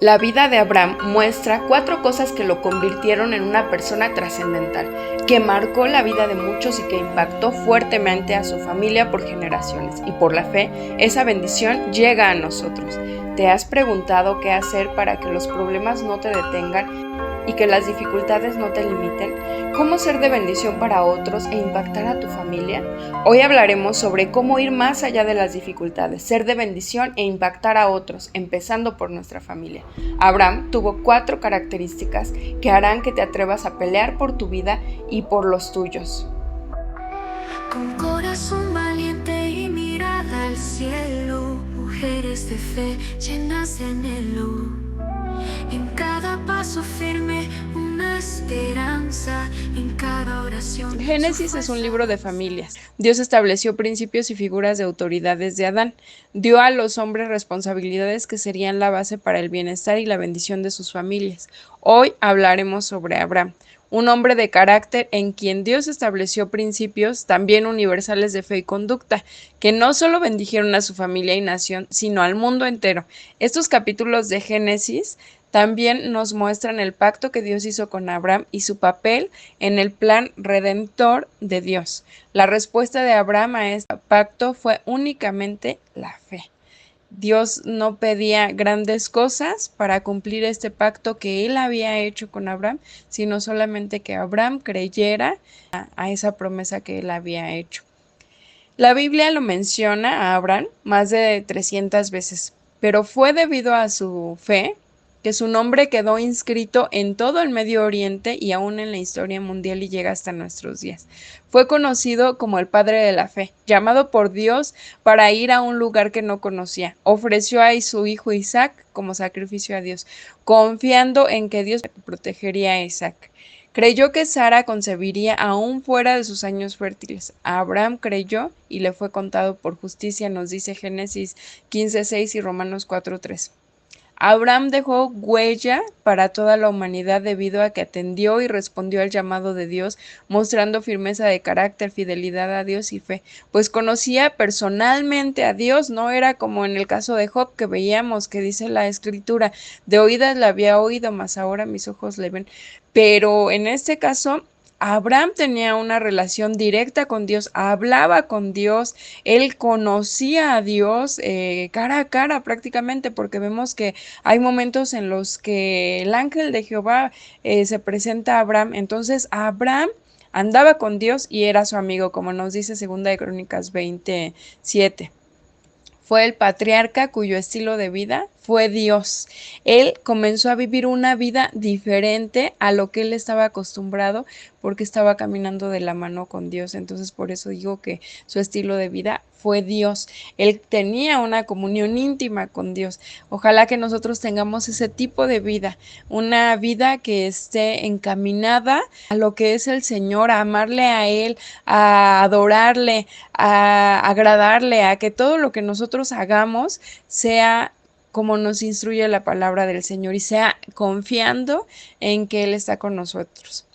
La vida de Abraham muestra 4 cosas que lo convirtieron en una persona trascendental, que marcó la vida de muchos y que impactó fuertemente a su familia por generaciones. Y por la fe, esa bendición llega a nosotros. ¿Te has preguntado qué hacer para que los problemas no te detengan y que las dificultades no te limiten? ¿Cómo ser de bendición para otros e impactar a tu familia? Hoy hablaremos sobre cómo ir más allá de las dificultades, ser de bendición e impactar a otros, empezando por nuestra familia. Abraham tuvo 4 características que harán que te atrevas a pelear por tu vida y por los tuyos. Con corazón valiente y mirada al cielo, mujeres de fe llenas de anhelo. En cada paso firme una esperanza, en cada oración. Génesis es un libro de familias. Dios estableció principios y figuras de autoridad desde Adán. Dio a los hombres responsabilidades que serían la base para el bienestar y la bendición de sus familias. Hoy hablaremos sobre Abraham, un hombre de carácter en quien Dios estableció principios también universales de fe y conducta, que no solo bendijeron a su familia y nación, sino al mundo entero. Estos capítulos de Génesis también nos muestran el pacto que Dios hizo con Abraham y su papel en el plan redentor de Dios. La respuesta de Abraham a este pacto fue únicamente la fe. Dios no pedía grandes cosas para cumplir este pacto que él había hecho con Abraham, sino solamente que Abraham creyera a esa promesa que él había hecho. La Biblia lo menciona a Abraham más de 300 veces, pero fue debido a su fe que su nombre quedó inscrito en todo el Medio Oriente y aún en la historia mundial y llega hasta nuestros días. Fue conocido como el padre de la fe, llamado por Dios para ir a un lugar que no conocía. Ofreció a su hijo Isaac como sacrificio a Dios, confiando en que Dios protegería a Isaac. Creyó que Sara concebiría aún fuera de sus años fértiles. Abraham creyó y le fue contado por justicia, nos dice Génesis 15:6 y Romanos 4:3. Abraham dejó huella para toda la humanidad debido a que atendió y respondió al llamado de Dios, mostrando firmeza de carácter, fidelidad a Dios y fe, pues conocía personalmente a Dios, no era como en el caso de Job que veíamos que dice la escritura, de oídas la había oído, mas ahora mis ojos le ven. Pero en este caso Abraham tenía una relación directa con Dios, hablaba con Dios, él conocía a Dios cara a cara prácticamente, porque vemos que hay momentos en los que el ángel de Jehová se presenta a Abraham. Entonces Abraham andaba con Dios y era su amigo, como nos dice 2 Crónicas 27. Fue el patriarca cuyo estilo de vida fue Dios. Él comenzó a vivir una vida diferente a lo que él estaba acostumbrado porque estaba caminando de la mano con Dios. Entonces por eso digo que su estilo de vida fue Dios. Él tenía una comunión íntima con Dios. Ojalá que nosotros tengamos ese tipo de vida, una vida que esté encaminada a lo que es el Señor, a amarle a Él, a adorarle, a agradarle, a que todo lo que nosotros hagamos sea como nos instruye la palabra del Señor y sea confiando en que Él está con nosotros.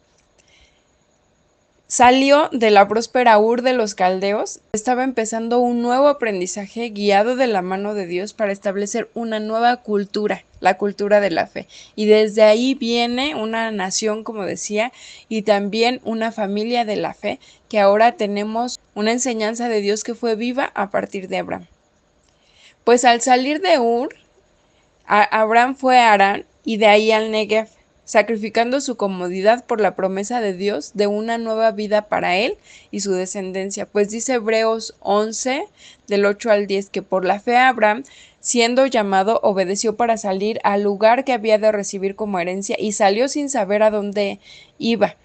Salió de la próspera Ur de los Caldeos, estaba empezando un nuevo aprendizaje guiado de la mano de Dios para establecer una nueva cultura, la cultura de la fe. Y desde ahí viene una nación, como decía, y también una familia de la fe, que ahora tenemos una enseñanza de Dios que fue viva a partir de Abraham. Pues al salir de Ur, Abraham fue a Harán y de ahí al Negev, sacrificando su comodidad por la promesa de Dios de una nueva vida para él y su descendencia. Pues dice Hebreos 11, del 8 al 10, que por la fe Abraham, siendo llamado, obedeció para salir al lugar que había de recibir como herencia y salió sin saber a dónde iba.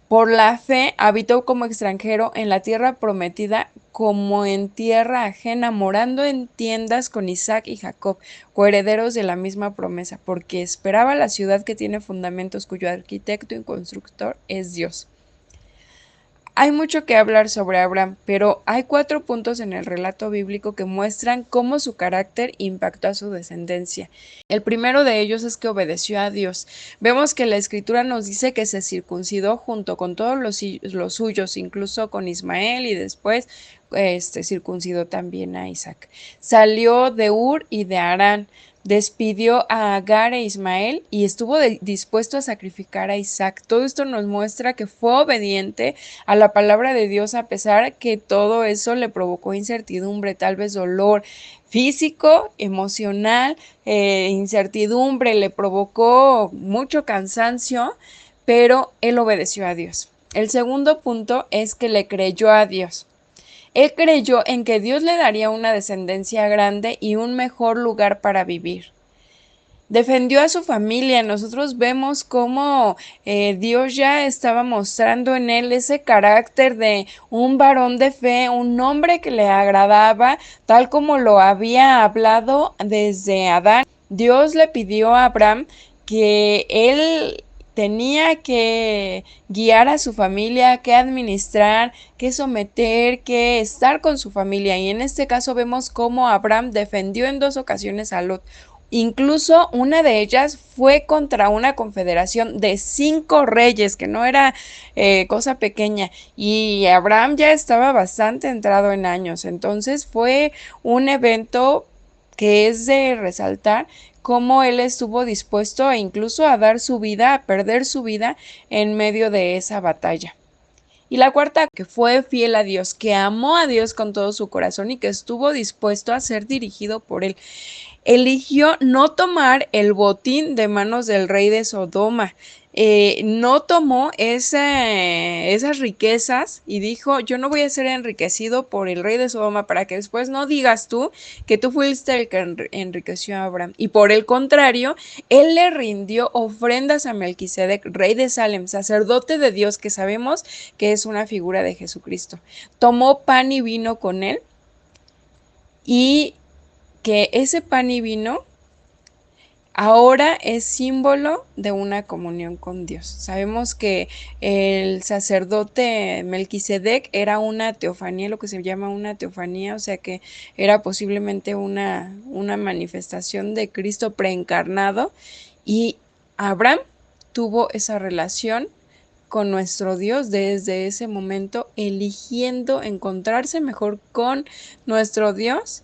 Por la fe habitó como extranjero en la tierra prometida, como en tierra ajena, morando en tiendas con Isaac y Jacob, coherederos de la misma promesa, porque esperaba la ciudad que tiene fundamentos, cuyo arquitecto y constructor es Dios. Hay mucho que hablar sobre Abraham, pero hay 4 puntos en el relato bíblico que muestran cómo su carácter impactó a su descendencia. El primero de ellos es que obedeció a Dios. Vemos que la escritura nos dice que se circuncidó junto con todos los suyos, incluso con Ismael, y después circuncidó también a Isaac. Salió de Ur y de Harán. despidió a Agar e Ismael y estuvo dispuesto a sacrificar a Isaac. Todo esto nos muestra que fue obediente a la palabra de Dios, a pesar que todo eso le provocó incertidumbre, tal vez dolor físico, emocional, incertidumbre, le provocó mucho cansancio, pero él obedeció a Dios. El segundo punto es que le creyó a Dios. Él creyó en que Dios le daría una descendencia grande y un mejor lugar para vivir. Defendió a su familia. Nosotros vemos cómo Dios ya estaba mostrando en él ese carácter de un varón de fe, un hombre que le agradaba, tal como lo había hablado desde Adán. Dios le pidió a Abraham que él tenía que guiar a su familia, que administrar, que someter, que estar con su familia. Y en este caso vemos cómo Abraham defendió en 2 ocasiones a Lot. Incluso una de ellas fue contra una confederación de 5 reyes, que no era cosa pequeña, y Abraham ya estaba bastante entrado en años. Entonces fue un evento que es de resaltar cómo él estuvo dispuesto incluso a dar su vida, a perder su vida en medio de esa batalla. Y la cuarta, que fue fiel a Dios, que amó a Dios con todo su corazón y que estuvo dispuesto a ser dirigido por él. Eligió no tomar el botín de manos del rey de Sodoma. No tomó esas riquezas y dijo, yo no voy a ser enriquecido por el rey de Sodoma, para que después no digas tú que tú fuiste el que enriqueció a Abraham. Y por el contrario, él le rindió ofrendas a Melquisedec, rey de Salem, sacerdote de Dios, que sabemos que es una figura de Jesucristo. Tomó pan y vino con él, y que ese pan y vino ahora es símbolo de una comunión con Dios. Sabemos que el sacerdote Melquisedec era una teofanía, lo que se llama una teofanía, o sea que era posiblemente una manifestación de Cristo preencarnado, y Abraham tuvo esa relación con nuestro Dios desde ese momento, eligiendo encontrarse mejor con nuestro Dios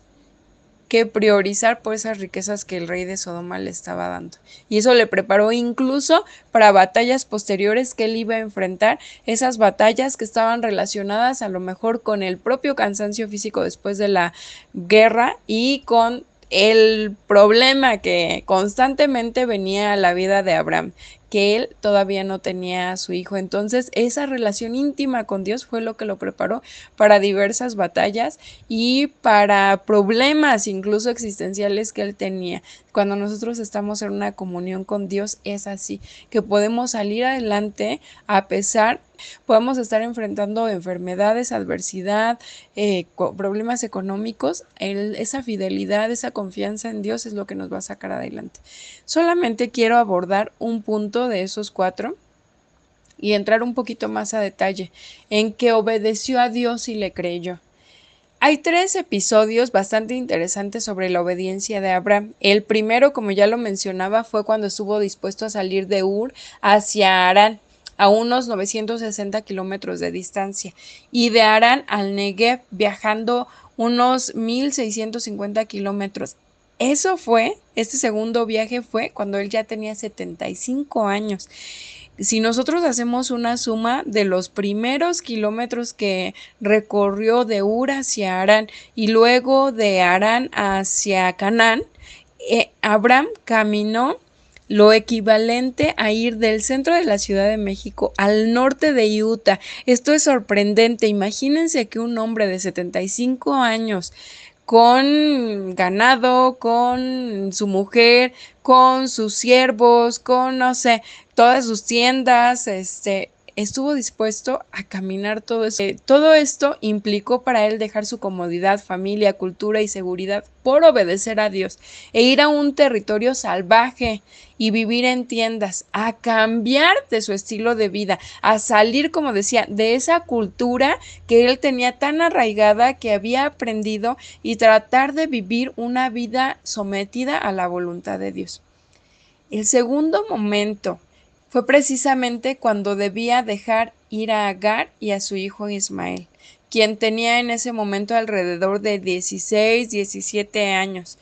que priorizar por esas riquezas que el rey de Sodoma le estaba dando. Y eso le preparó incluso para batallas posteriores que él iba a enfrentar, esas batallas que estaban relacionadas a lo mejor con el propio cansancio físico después de la guerra y con el problema que constantemente venía a la vida de Abraham, que él todavía no tenía a su hijo. Entonces esa relación íntima con Dios fue lo que lo preparó para diversas batallas y para problemas incluso existenciales que él tenía. Cuando nosotros estamos en una comunión con Dios es así, que podemos salir adelante a pesar, podemos estar enfrentando enfermedades, adversidad, problemas económicos. Esa fidelidad, esa confianza en Dios es lo que nos va a sacar adelante. Solamente quiero abordar un punto de esos 4 y entrar un poquito más a detalle en que obedeció a Dios y le creyó. Hay 3 episodios bastante interesantes sobre la obediencia de Abraham. El primero, como ya lo mencionaba, fue cuando estuvo dispuesto a salir de Ur hacia Harán, a unos 960 kilómetros de distancia, y de Harán al Negev, viajando unos 1650 kilómetros. Este segundo viaje fue cuando él ya tenía 75 años. Si nosotros hacemos una suma de los primeros kilómetros que recorrió de Ur hacia Harán y luego de Harán hacia Canaán, Abraham caminó lo equivalente a ir del centro de la Ciudad de México al norte de Utah. Esto es sorprendente. Imagínense que un hombre de 75 años, con ganado, con su mujer, con sus siervos, con, no sé, todas sus tiendas, estuvo dispuesto a caminar todo eso. Todo esto implicó para él dejar su comodidad, familia, cultura y seguridad por obedecer a Dios e ir a un territorio salvaje y vivir en tiendas, a cambiar de su estilo de vida, a salir, como decía, de esa cultura que él tenía tan arraigada, que había aprendido, y tratar de vivir una vida sometida a la voluntad de Dios. El segundo momento fue precisamente cuando debía dejar ir a Agar y a su hijo Ismael, quien tenía en ese momento alrededor de 16, 17 años.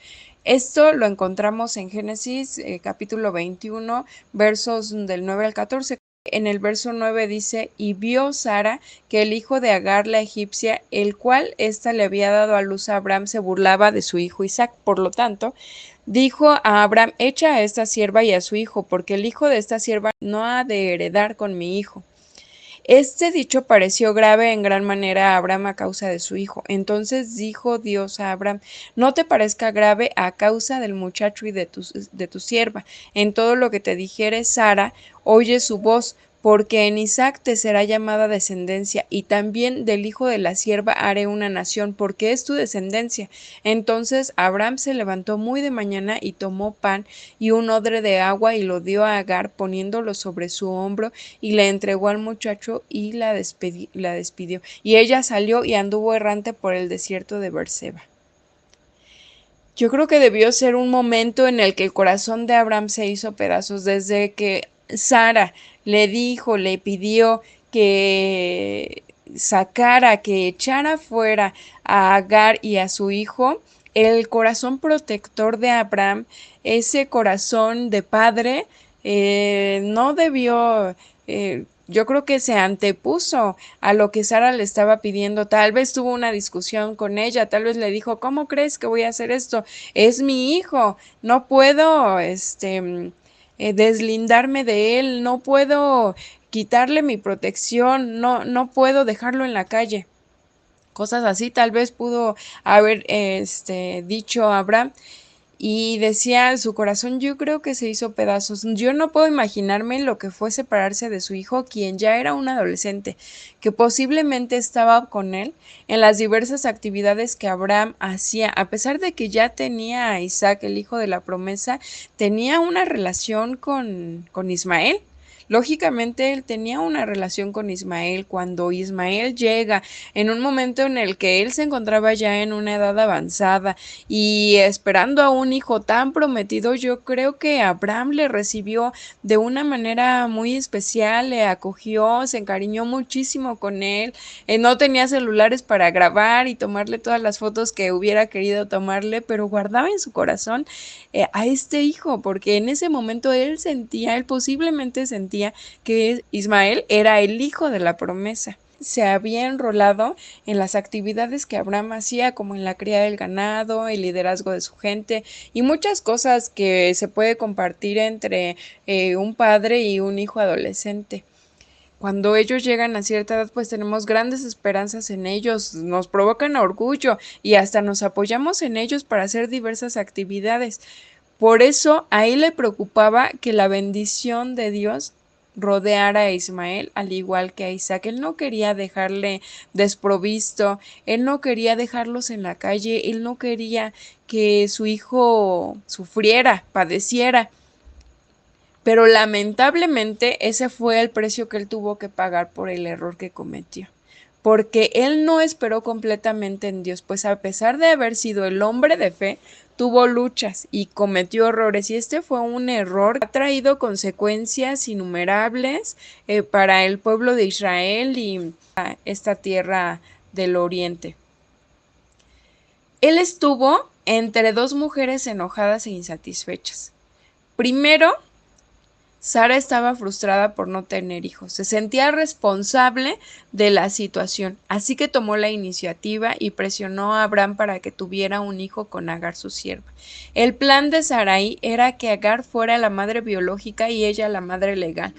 Esto lo encontramos en Génesis capítulo 21, versos del 9 al 14. En el verso 9 dice, y vio Sara que el hijo de Agar la egipcia, el cual ésta le había dado a luz a Abraham, se burlaba de su hijo Isaac. Por lo tanto, dijo a Abraham, echa a esta sierva y a su hijo, porque el hijo de esta sierva no ha de heredar con mi hijo. Este dicho pareció grave en gran manera a Abraham a causa de su hijo. Entonces dijo Dios a Abraham, no te parezca grave a causa del muchacho y de tu sierva. En todo lo que te dijere Sara, oye su voz, porque en Isaac te será llamada descendencia, y también del hijo de la sierva haré una nación, porque es tu descendencia. Entonces Abraham se levantó muy de mañana y tomó pan y un odre de agua y lo dio a Agar, poniéndolo sobre su hombro, y le entregó al muchacho y la despidió. Y ella salió y anduvo errante por el desierto de Beerseba. Yo creo que debió ser un momento en el que el corazón de Abraham se hizo pedazos desde que Sara le pidió que sacara, que echara fuera a Agar y a su hijo. El corazón protector de Abraham, ese corazón de padre, no debió, yo creo que se antepuso a lo que Sara le estaba pidiendo. Tal vez tuvo una discusión con ella, tal vez le dijo, ¿cómo crees que voy a hacer esto? Es mi hijo, no puedo, deslindarme de él, no puedo quitarle mi protección, no puedo dejarlo en la calle. Cosas así tal vez pudo haber dicho Abraham, y decía su corazón, yo creo que se hizo pedazos. Yo no puedo imaginarme lo que fue separarse de su hijo, quien ya era un adolescente, que posiblemente estaba con él en las diversas actividades que Abraham hacía. A pesar de que ya tenía a Isaac, el hijo de la promesa, tenía una relación con Ismael. Lógicamente él tenía una relación con Ismael. Cuando Ismael llega en un momento en el que él se encontraba ya en una edad avanzada y esperando a un hijo tan prometido, yo creo que Abraham le recibió de una manera muy especial, le acogió, se encariñó muchísimo con él. No tenía celulares para grabar y tomarle todas las fotos que hubiera querido tomarle, pero guardaba en su corazón a este hijo, porque en ese momento él posiblemente sentía que Ismael era el hijo de la promesa. Se había enrolado en las actividades que Abraham hacía, como en la cría del ganado, el liderazgo de su gente y muchas cosas que se puede compartir entre un padre y un hijo adolescente. Cuando ellos llegan a cierta edad, pues tenemos grandes esperanzas en ellos, nos provocan orgullo y hasta nos apoyamos en ellos para hacer diversas actividades. Por eso a él le preocupaba que la bendición de Dios rodeara a Ismael, al igual que a Isaac. Él no quería dejarle desprovisto, él no quería dejarlos en la calle, él no quería que su hijo sufriera, padeciera. Pero lamentablemente ese fue el precio que él tuvo que pagar por el error que cometió. Porque él no esperó completamente en Dios, pues a pesar de haber sido el hombre de fe, tuvo luchas y cometió errores. Y este fue un error que ha traído consecuencias innumerables para el pueblo de Israel y esta tierra del oriente. Él estuvo entre dos mujeres enojadas e insatisfechas. Primero, Sara estaba frustrada por no tener hijos. Se sentía responsable de la situación, así que tomó la iniciativa y presionó a Abraham para que tuviera un hijo con Agar, su sierva. El plan de Sarai era que Agar fuera la madre biológica y ella la madre legal.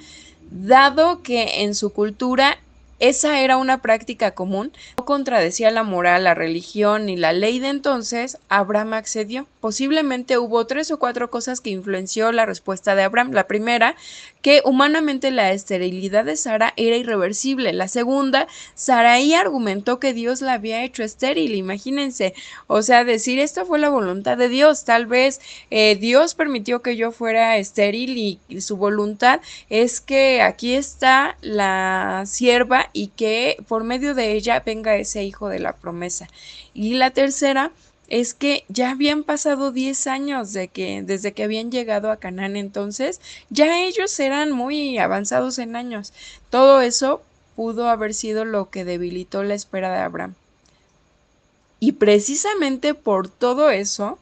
Dado que en su cultura esa era una práctica común, no contradecía la moral, la religión ni la ley de entonces, Abraham accedió. Posiblemente hubo 3 o 4 cosas que influenció la respuesta de Abraham. La primera, que humanamente la esterilidad de Sara era irreversible. La segunda, Sarai argumentó que Dios la había hecho estéril. Imagínense, o sea, decir esta fue la voluntad de Dios. Tal vez Dios permitió que yo fuera estéril y su voluntad es que aquí está la sierva y que por medio de ella venga ese hijo de la promesa. Y la tercera es que ya habían pasado 10 años desde que habían llegado a Canaán, entonces ya ellos eran muy avanzados en años. Todo eso pudo haber sido lo que debilitó la espera de Abraham. Y precisamente por todo eso,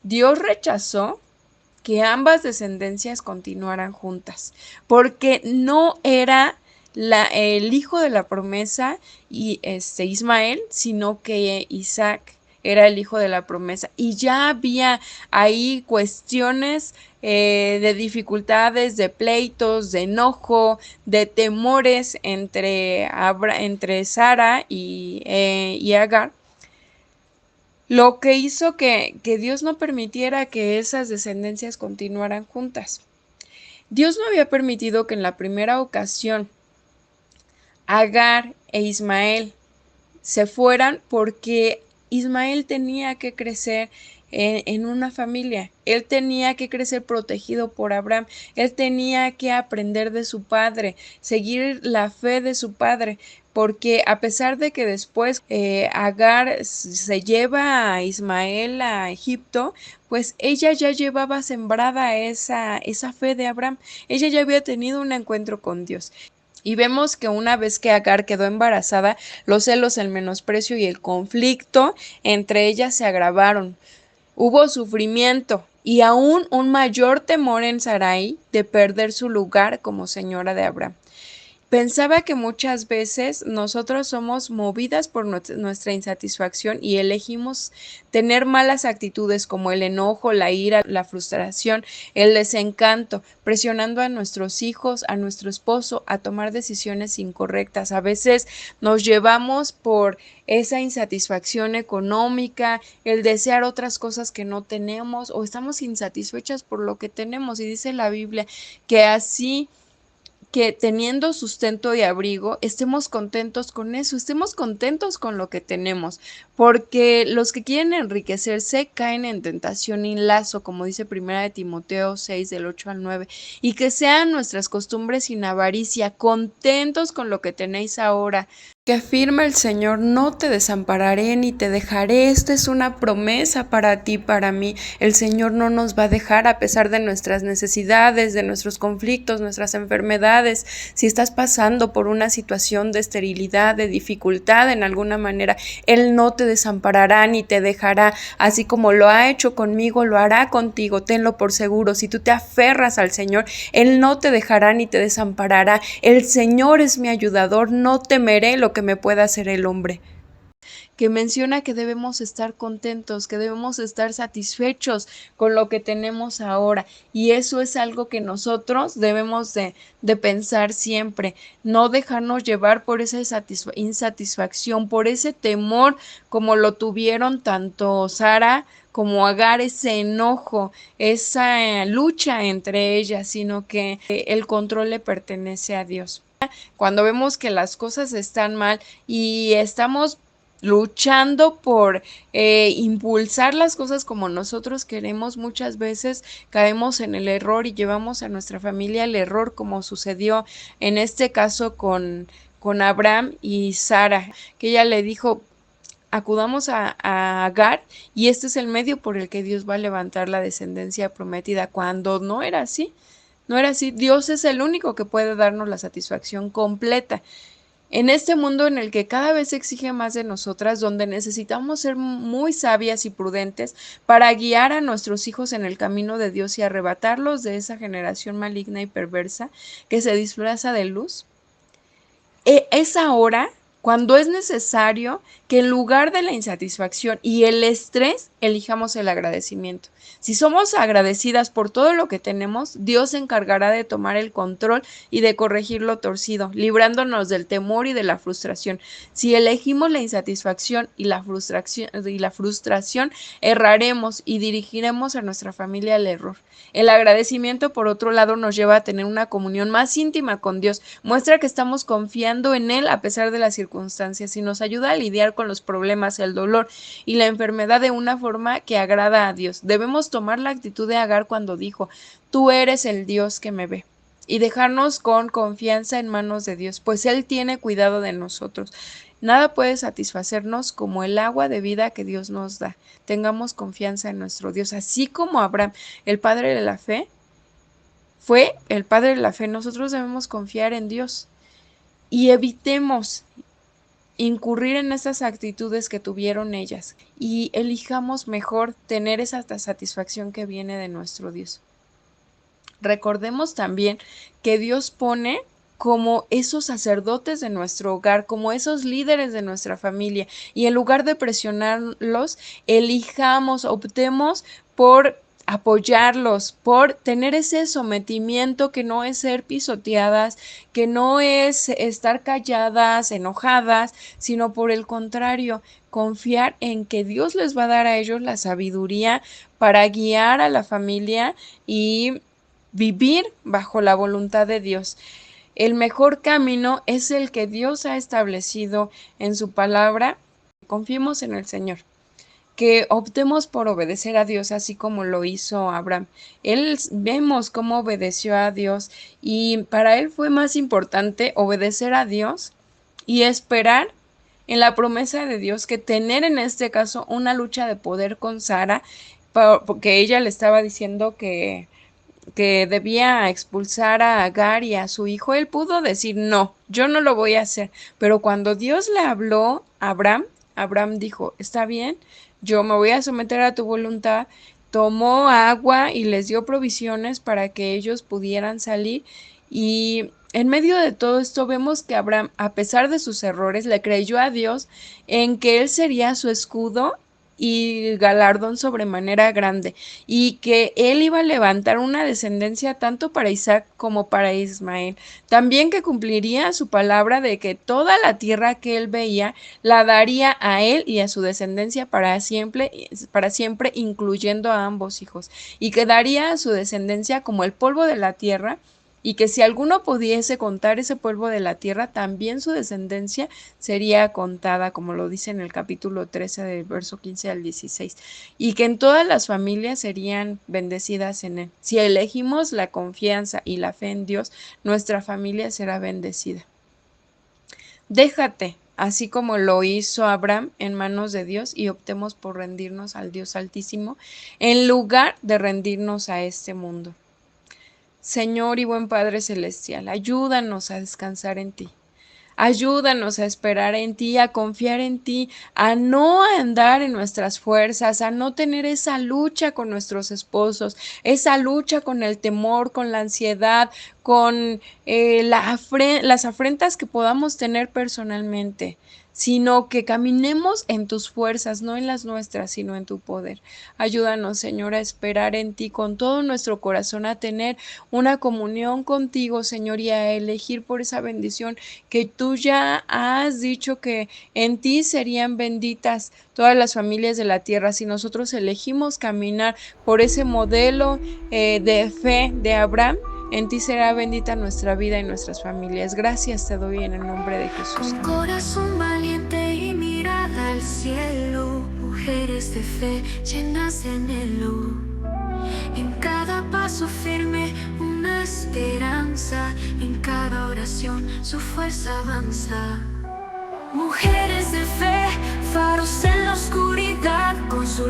Dios rechazó que ambas descendencias continuaran juntas, porque no era el hijo de la promesa y Ismael, sino que Isaac era el hijo de la promesa. Y ya había ahí cuestiones de dificultades, de pleitos, de enojo, de temores entre Sara y Agar, lo que hizo que Dios no permitiera que esas descendencias continuaran juntas. Dios no había permitido que en la primera ocasión Agar e Ismael se fueran porque Ismael tenía que crecer en una familia. Él tenía que crecer protegido por Abraham. Él tenía que aprender de su padre, seguir la fe de su padre, porque a pesar de que después Agar se lleva a Ismael a Egipto, pues ella ya llevaba sembrada esa fe de Abraham. Ella ya había tenido un encuentro con Dios. Y vemos que una vez que Agar quedó embarazada, los celos, el menosprecio y el conflicto entre ellas se agravaron. Hubo sufrimiento y aún un mayor temor en Sarai de perder su lugar como señora de Abraham. Pensaba que muchas veces nosotros somos movidas por nuestra insatisfacción y elegimos tener malas actitudes como el enojo, la ira, la frustración, el desencanto, presionando a nuestros hijos, a nuestro esposo a tomar decisiones incorrectas. A veces nos llevamos por esa insatisfacción económica, el desear otras cosas que no tenemos, o estamos insatisfechas por lo que tenemos. Y dice la Biblia que así que teniendo sustento y abrigo, estemos contentos con eso, estemos contentos con lo que tenemos, porque los que quieren enriquecerse caen en tentación y lazo, como dice 1 Timoteo 6 del 8 al 9, y que sean nuestras costumbres sin avaricia, contentos con lo que tenéis ahora, que afirma el Señor: no te desampararé ni te dejaré. Esta es una promesa para ti, para mí. El Señor no nos va a dejar a pesar de nuestras necesidades, de nuestros conflictos, nuestras enfermedades. Si estás pasando por una situación de esterilidad, de dificultad en alguna manera, Él no te desamparará ni te dejará. Así como lo ha hecho conmigo, lo hará contigo. Tenlo por seguro. Si tú te aferras al Señor, Él no te dejará ni te desamparará. El Señor es mi ayudador, no temeré lo que me pueda hacer el hombre. Que menciona que debemos estar contentos, que debemos estar satisfechos con lo que tenemos ahora. Y eso es algo que nosotros debemos de pensar siempre, no dejarnos llevar por esa insatisfacción, por ese temor como lo tuvieron tanto Sara como Agar, ese enojo, esa lucha entre ellas, sino que el control le pertenece a Dios. Cuando vemos que las cosas están mal y estamos luchando por impulsar las cosas como nosotros queremos, muchas veces caemos en el error y llevamos a nuestra familia al error, como sucedió en este caso con Abraham y Sara, que ella le dijo: acudamos a Agar y este es el medio por el que Dios va a levantar la descendencia prometida, cuando no era así. No era así. Dios es el único que puede darnos la satisfacción completa. En este mundo en el que cada vez se exige más de nosotras, donde necesitamos ser muy sabias y prudentes para guiar a nuestros hijos en el camino de Dios y arrebatarlos de esa generación maligna y perversa que se disfraza de luz, es ahora cuando es necesario que en lugar de la insatisfacción y el estrés, elijamos el agradecimiento. Si somos agradecidas por todo lo que tenemos, Dios se encargará de tomar el control y de corregir lo torcido, librándonos del temor y de la frustración. Si elegimos la insatisfacción y la frustración, erraremos y dirigiremos a nuestra familia al error. El agradecimiento, por otro lado, nos lleva a tener una comunión más íntima con Dios, muestra que estamos confiando en Él a pesar de las circunstancias y nos ayuda a lidiar con los problemas, el dolor y la enfermedad de una forma que agrada a Dios. Debemos tomar la actitud de Agar cuando dijo: tú eres el Dios que me ve, y dejarnos con confianza en manos de Dios, pues Él tiene cuidado de nosotros. Nada puede satisfacernos como el agua de vida que Dios nos da. Tengamos confianza en nuestro Dios, así como Abraham, el padre de la fe, fue el padre de la fe. Nosotros debemos confiar en Dios y evitemos incurrir en esas actitudes que tuvieron ellas y elijamos mejor tener esa satisfacción que viene de nuestro Dios. Recordemos también que Dios pone como esos sacerdotes de nuestro hogar, como esos líderes de nuestra familia, y en lugar de presionarlos, elijamos, optemos por apoyarlos, por tener ese sometimiento que no es ser pisoteadas, que no es estar calladas, enojadas, sino por el contrario, confiar en que Dios les va a dar a ellos la sabiduría para guiar a la familia y vivir bajo la voluntad de Dios. El mejor camino es el que Dios ha establecido en su palabra. Confiemos en el Señor, que optemos por obedecer a Dios así como lo hizo Abraham. Vemos cómo obedeció a Dios y para él fue más importante obedecer a Dios y esperar en la promesa de Dios que tener en este caso una lucha de poder con Sara, porque ella le estaba diciendo que debía expulsar a Agar y a su hijo. Él pudo decir, no, yo no lo voy a hacer. Pero cuando Dios le habló a Abraham, Abraham dijo, está bien, yo me voy a someter a tu voluntad. Tomó agua y les dio provisiones para que ellos pudieran salir. Y en medio de todo esto vemos que Abraham, a pesar de sus errores, le creyó a Dios en que él sería su escudo y galardón sobremanera grande, y que él iba a levantar una descendencia tanto para Isaac como para Ismael. También que cumpliría su palabra de que toda la tierra que él veía la daría a él y a su descendencia para siempre, incluyendo a ambos hijos, y que daría a su descendencia como el polvo de la tierra, y que si alguno pudiese contar ese polvo de la tierra, también su descendencia sería contada, como lo dice en el capítulo 13 del verso 15 al 16, y que en todas las familias serían bendecidas en él. Si elegimos la confianza y la fe en Dios, nuestra familia será bendecida. Déjate, así como lo hizo Abraham, en manos de Dios, y optemos por rendirnos al Dios Altísimo en lugar de rendirnos a este mundo. Señor y buen Padre Celestial, ayúdanos a descansar en ti. Ayúdanos a esperar en ti, a confiar en ti, a no andar en nuestras fuerzas, a no tener esa lucha con nuestros esposos, esa lucha con el temor, con la ansiedad, con las afrentas que podamos tener personalmente, sino que caminemos en tus fuerzas, no en las nuestras, sino en tu poder. Ayúdanos, Señor, a esperar en ti con todo nuestro corazón, a tener una comunión contigo, Señor, y a elegir por esa bendición que tú ya has dicho que en ti serían benditas todas las familias de la tierra. Si nosotros elegimos caminar por ese modelo de fe de Abraham, en ti será bendita nuestra vida y nuestras familias. Gracias te doy en el nombre de Jesús. Un corazón valiente y mirada al cielo, mujeres de fe llenas de anhelo. En cada paso firme una esperanza, en cada oración su fuerza avanza. Mujeres de fe, faros en la oscuridad, con su